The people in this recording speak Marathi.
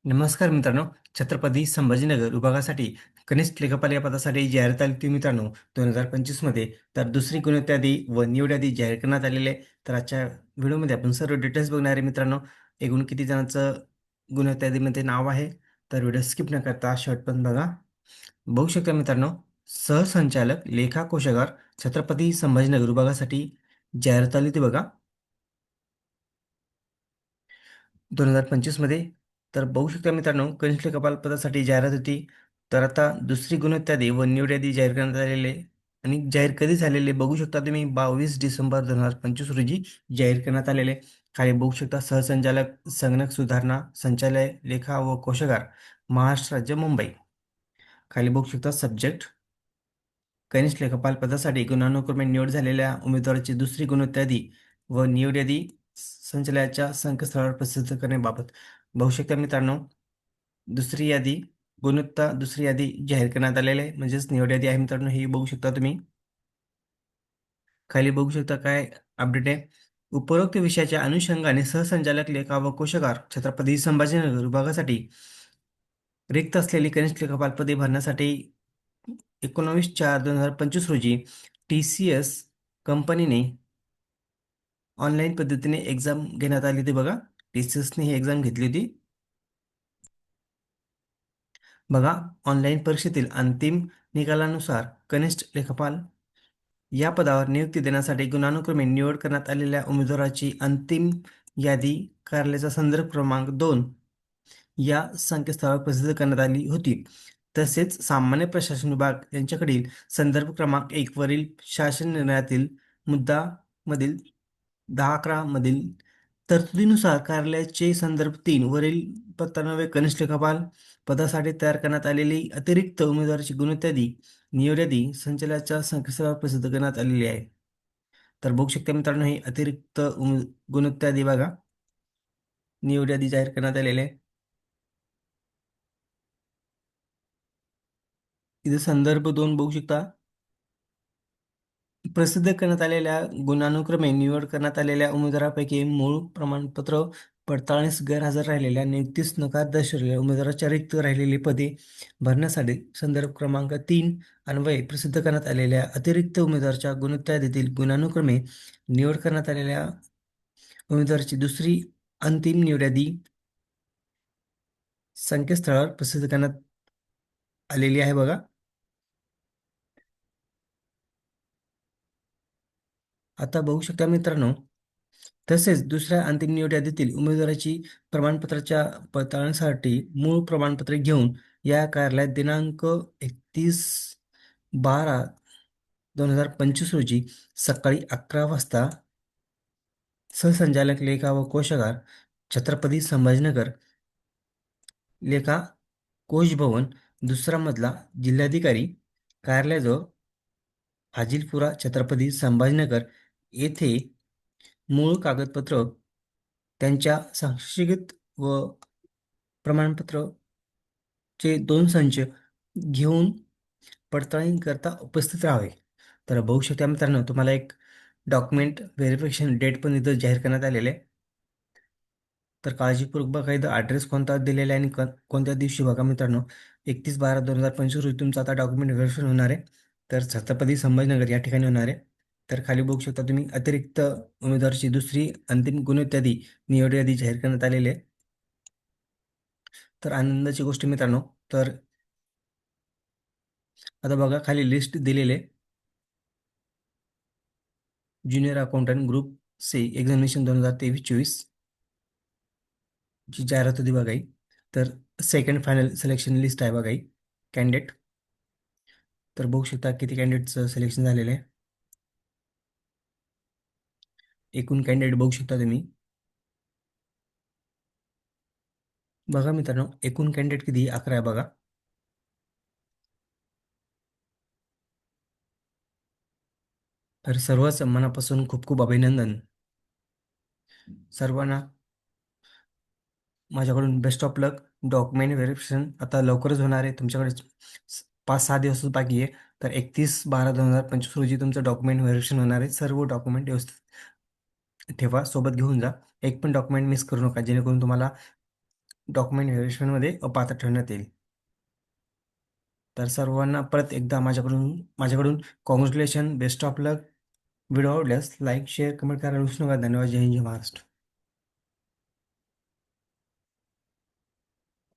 नमस्कार मित्रांनो. छत्रपती संभाजीनगर विभागासाठी कनिष्ठ लेखपाल या पदासाठी जाहिरात आली होती मित्रांनो 2025 मध्ये. तर दुसरी गुणवत्ता यादी व निवड यादी जाहीर करण्यात आलेली आहे. तर आजच्या व्हिडिओमध्ये आपण सर्व डिटेल्स बघणार आहे मित्रांनो. एकूण किती जणांचं गुणवत्ता यादीमध्ये नाव आहे, तर व्हिडिओ स्किप न करता शेवटपर्यंत बघा. बघू शकता मित्रांनो, सहसंचालक लेखा कोशागार छत्रपती संभाजीनगर विभागासाठी जाहिरात आली होती बघा 2025 मध्ये. तर बघू शकता मित्रांनो, कनिष्ठ लेखपाल पदासाठी जाहिरात होती. तर आता दुसरी गुणवत्ता यादी व निवड यादी जाहीर करण्यात आलेली आहे. आणि जाहीर कधी झालेले बघू शकता तुम्ही, 22 डिसेंबर 2025 रोजी जाहीर करण्यात आलेले. खाली बघू शकता, सहसंचालक संगणक सुधारणा संचालय लेखा व कोशागार महाराष्ट्र राज्य मुंबई. खाली बघू शकता सब्जेक्ट कनिष्ठ लेखपाल पदासाठी गुणानुक्रमे निवड झालेल्या उमेदवाराची दुसरी गुणवत्ता यादी व निवड यादी संचालयाच्या संकेतस्थळावर प्रसिद्ध करण्याबाबत. बघू शकता मित्रांनो, दुसरी यादी जाहीर करण्यात आलेली आहे, म्हणजेच निवड यादी आहे मित्रांनो, ही बघू शकता तुम्ही. खाली बघू शकता काय अपडेट आहे. उपरोक्त विषयाच्या अनुषंगाने सहसंचालक लेखा व कोशागार छत्रपती संभाजीनगर विभागासाठी रिक्त असलेली कनिष्ठ लेखापाल पदे भरण्यासाठी 19/4/2025 रोजी TCS कंपनीने ऑनलाईन पद्धतीने एक्झाम घेण्यात आली होती बघा. TCSने ही एक्झाम घेतली होती बघा. ऑनलाईन परीक्षेतील अंतिम निकालानुसार कनिष्ठ लेखपाल या पदावर नियुक्ती देण्यासाठी गुणानुक्रमे निवड करण्यात आलेल्या उमेदवाराची अंतिम यादी कार्यालयाचा संदर्भ क्रमांक 2 या संकेतस्थळावर प्रसिद्ध करण्यात आली होती. तसेच सामान्य प्रशासन विभाग यांच्याकडील संदर्भ क्रमांक 1 वरील शासन निर्णयातील मुद्दा मधील 10/11 मधील तरतुदीनुसार कार्यालयाचे संदर्भ 3 वरील पत्ता 9 कनिष्ठ लेखापाल पदासाठी तयार करण्यात आलेली अतिरिक्त उमेदवाराची गुणवत्ता यादी निवड यादी संचालनाच्या संकेतस्थळावर प्रसिद्ध करण्यात आलेली आहे. तर बघू शकता मित्रांनो, ही अतिरिक्त गुणवत्ता यादी बघा, निवड यादी जाहीर करण्यात आलेली आहे. इथे संदर्भ 2 बघू शकता. प्रसिद्ध करण्यात आलेल्या गुणानुक्रमे निवड करण्यात आलेल्या उमेदवारापैकी मूळ प्रमाणपत्र पडताळणीस गैरहजर राहिलेल्या, नियुक्तीस नकार दर्शवलेल्या उमेदवाराच्या रिक्त राहिलेली पदे भरण्यासाठी संदर्भ क्रमांक 3 अन्वये प्रसिद्ध करण्यात आलेल्या अतिरिक्त उमेदवाराच्या गुणवत्ता यादीतील गुणानुक्रमे निवड करण्यात आलेल्या उमेदवाराची दुसरी अंतिम निवड यादी संकेतस्थळावर प्रसिद्ध करण्यात आलेली आहे बघा. आता बघू शकता मित्रांनो, तसेच दुसऱ्या अंतिम निवड यादीतील उमेदवाराची प्रमाणपत्राच्या पडताळणीसाठी मूळ प्रमाणपत्रे घेऊन या कार्यालयात दिनांक 31/12/2025 रोजी सकाळी 11 वाजता सहसंचालक लेखा व कोशागार छत्रपती संभाजीनगर लेखा कोश भवन, दुसरा मजला, जिल्हाधिकारी कार्यालयाजवळ, फाजिलपुरा, छत्रपती संभाजीनगर येथे मूळ कागदपत्र, त्यांच्या शैक्षणिक व प्रमाणपत्रचे 2 संच घेऊन पडताळणी करता उपस्थित राहावे. तर बघू शकता मित्रांनो, तुम्हाला एक डॉक्युमेंट व्हेरिफिकेशन डेट पण इथं जाहीर करण्यात आलेले आहे. तर काळजीपूर्वक बघा, इथं ॲड्रेस कोणता दिलेला आहे आणि कोणत्या दिवशी बघा मित्रांनो. 31/12/2025 रोजी तुमचं आता डॉक्युमेंट व्हेरिफिकेशन होणार आहे. तर छत्रपती संभाजीनगर या ठिकाणी होणार आहे. तर खाली बघू शकता तुम्ही, अतिरिक्त उमेदवाराची दुसरी अंतिम गुणवत्ता यादी निवड यादी जाहीर करण्यात आलेली आहे. तर आनंदाची गोष्ट मित्रांनो, तर आता बघा खाली लिस्ट दिलेले junior accountant group C examination 2023-24 ची जाहिरात होती बघा ही. तर सेकंड फायनल सिलेक्शन लिस्ट आहे बघा ही कॅन्डिडेट. तर बघू शकता किती कॅन्डिडेटचं सिलेक्शन झालेलं आहे. एकूण कॅन्डिडेट बघू शकता तुम्ही. बघा मित्रांनो, एकूण कॅन्डिडेट किती 11 आहे बघा. तर सर्वच मनापासून खूप खूप अभिनंदन सर्वांना. माझ्याकडून best of luck. Document verification आता लवकरच होणार आहे. तुमच्याकडे 5-6 दिवस बाकी आहे. तर 31/12/2025 रोजी तुमचं डॉक्युमेंट व्हेरिफिकेशन होणार आहे. सर्व डॉक्युमेंट व्यवस्थित ठेवा, सोबत घेऊन जा. एक पण डॉक्युमेंट मिस करू नका, जेणेकरून तुम्हाला डॉक्युमेंट व्हेरिफिकेशनमध्ये अपात्र ठेवण्यात येईल. तर सर्वांना परत एकदा माझ्याकडून congratulation, best of luck. Video आवडल्यास लाईक, शेअर, कमेंट करायला विसरू नका. धन्यवाद. जय हिंद, जय महाराष्ट्र.